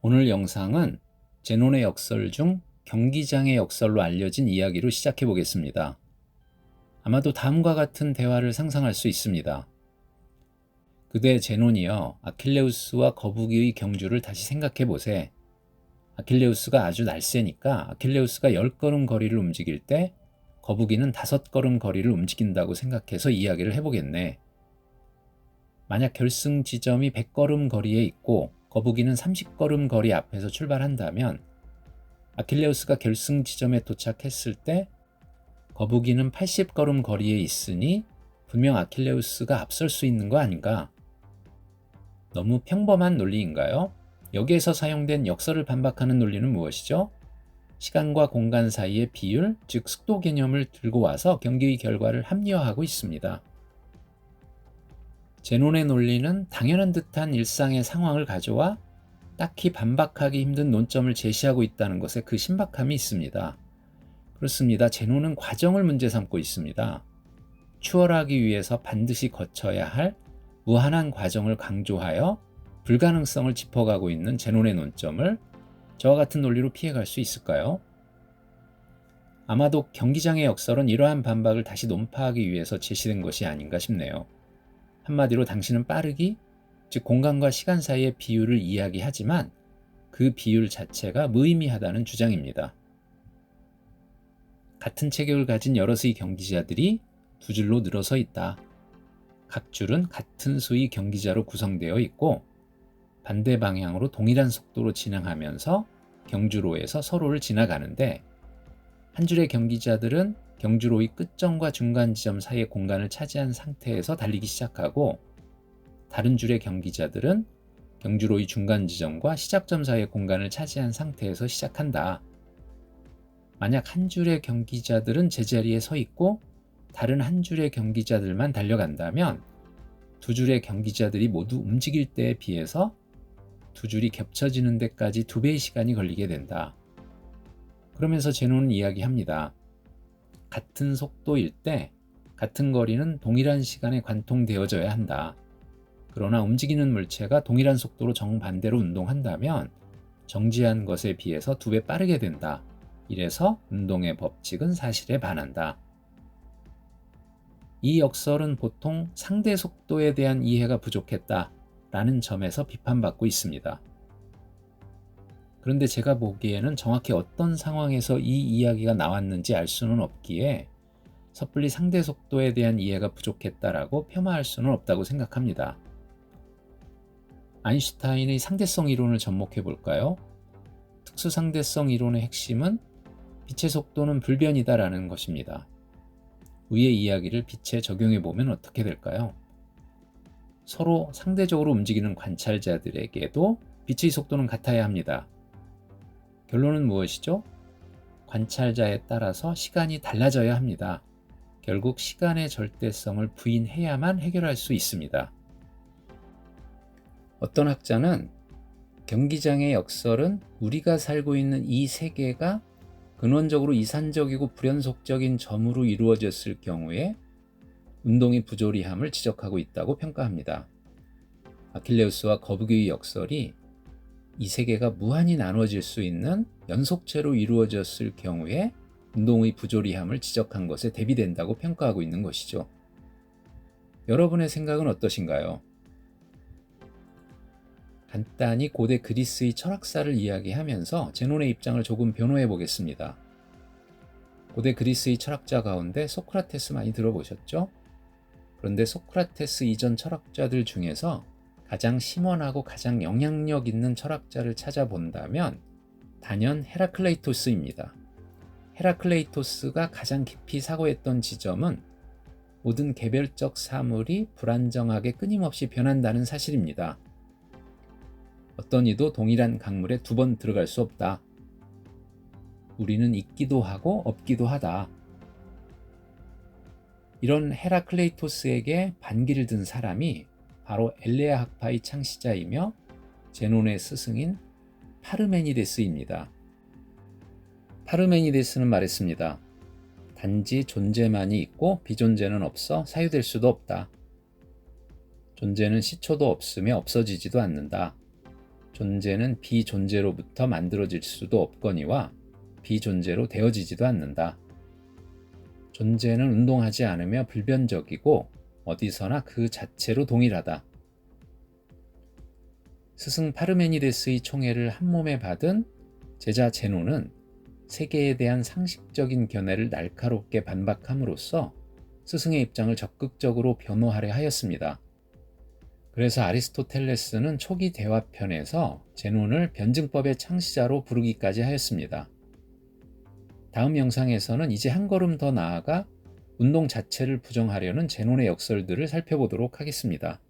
오늘 영상은 제논의 역설 중 경기장의 역설로 알려진 이야기로 시작해 보겠습니다. 아마도 다음과 같은 대화를 상상할 수 있습니다. 그대 제논이여, 아킬레우스와 거북이의 경주를 다시 생각해 보세. 아킬레우스가 아주 날쌔니까 아킬레우스가 10걸음 거리를 움직일 때 거북이는 5걸음 거리를 움직인다고 생각해서 이야기를 해보겠네. 만약 결승 지점이 100걸음 거리에 있고 거북이는 30걸음 거리 앞에서 출발한다면 아킬레우스가 결승 지점에 도착했을 때 거북이는 80걸음 거리에 있으니 분명 아킬레우스가 앞설 수 있는 거 아닌가? 너무 평범한 논리인가요? 여기에서 사용된 역설을 반박하는 논리는 무엇이죠? 시간과 공간 사이의 비율, 즉 속도 개념을 들고 와서 경기의 결과를 합리화하고 있습니다. 제논의 논리는 당연한 듯한 일상의 상황을 가져와 딱히 반박하기 힘든 논점을 제시하고 있다는 것에 그 신박함이 있습니다. 그렇습니다. 제논은 과정을 문제 삼고 있습니다. 추월하기 위해서 반드시 거쳐야 할 무한한 과정을 강조하여 불가능성을 짚어가고 있는 제논의 논점을 저와 같은 논리로 피해갈 수 있을까요? 아마도 경기장의 역설은 이러한 반박을 다시 논파하기 위해서 제시된 것이 아닌가 싶네요. 한마디로 당신은 빠르기, 즉 공간과 시간 사이의 비율을 이야기하지만 그 비율 자체가 무의미하다는 주장입니다. 같은 체격을 가진 여럿의 경기자들이 두 줄로 늘어서 있다. 각 줄은 같은 수의 경기자로 구성되어 있고 반대 방향으로 동일한 속도로 진행하면서 경주로에서 서로를 지나가는데 한 줄의 경기자들은 경주로의 끝점과 중간 지점 사이의 공간을 차지한 상태에서 달리기 시작하고 다른 줄의 경기자들은 경주로의 중간 지점과 시작점 사이의 공간을 차지한 상태에서 시작한다. 만약 한 줄의 경기자들은 제자리에 서 있고 다른 한 줄의 경기자들만 달려간다면 두 줄의 경기자들이 모두 움직일 때에 비해서 두 줄이 겹쳐지는 데까지 2배의 시간이 걸리게 된다. 그러면서 제논은 이야기합니다. 같은 속도일 때 같은 거리는 동일한 시간에 관통되어져야 한다. 그러나 움직이는 물체가 동일한 속도로 정반대로 운동한다면 정지한 것에 비해서 2배 빠르게 된다. 이래서 운동의 법칙은 사실에 반한다. 이 역설은 보통 상대 속도에 대한 이해가 부족했다라는 점에서 비판받고 있습니다. 그런데 제가 보기에는 정확히 어떤 상황에서 이 이야기가 나왔는지 알 수는 없기에 섣불리 상대 속도에 대한 이해가 부족했다라고 폄하할 수는 없다고 생각합니다. 아인슈타인의 상대성 이론을 접목해 볼까요? 특수상대성 이론의 핵심은 빛의 속도는 불변이다라는 것입니다. 위의 이야기를 빛에 적용해 보면 어떻게 될까요? 서로 상대적으로 움직이는 관찰자들에게도 빛의 속도는 같아야 합니다. 결론은 무엇이죠? 관찰자에 따라서 시간이 달라져야 합니다. 결국 시간의 절대성을 부인해야만 해결할 수 있습니다. 어떤 학자는 경기장의 역설은 우리가 살고 있는 이 세계가 근원적으로 이산적이고 불연속적인 점으로 이루어졌을 경우에 운동의 부조리함을 지적하고 있다고 평가합니다. 아킬레우스와 거북이의 역설이 이 세계가 무한히 나눠질 수 있는 연속체로 이루어졌을 경우에 운동의 부조리함을 지적한 것에 대비된다고 평가하고 있는 것이죠. 여러분의 생각은 어떠신가요? 간단히 고대 그리스의 철학사를 이야기하면서 제논의 입장을 조금 변호해 보겠습니다. 고대 그리스의 철학자 가운데 소크라테스 많이 들어보셨죠? 그런데 소크라테스 이전 철학자들 중에서 가장 심원하고 가장 영향력 있는 철학자를 찾아본다면 단연 헤라클레이토스입니다. 헤라클레이토스가 가장 깊이 사고했던 지점은 모든 개별적 사물이 불안정하게 끊임없이 변한다는 사실입니다. 어떤 이도 동일한 강물에 2번 들어갈 수 없다. 우리는 있기도 하고 없기도 하다. 이런 헤라클레이토스에게 반기를 든 사람이 바로 엘레아 학파의 창시자이며 제논의 스승인 파르메니데스입니다. 파르메니데스는 말했습니다. 단지 존재만이 있고 비존재는 없어 사유될 수도 없다. 존재는 시초도 없으며 없어지지도 않는다. 존재는 비존재로부터 만들어질 수도 없거니와 비존재로 되어지지도 않는다. 존재는 운동하지 않으며 불변적이고 어디서나 그 자체로 동일하다. 스승 파르메니데스의 총애를 한몸에 받은 제자 제노는 세계에 대한 상식적인 견해를 날카롭게 반박함으로써 스승의 입장을 적극적으로 변호하려 하였습니다. 그래서 아리스토텔레스는 초기 대화편에서 제논을 변증법의 창시자로 부르기까지 하였습니다. 다음 영상에서는 이제 한 걸음 더 나아가 운동 자체를 부정하려는 제논의 역설들을 살펴보도록 하겠습니다.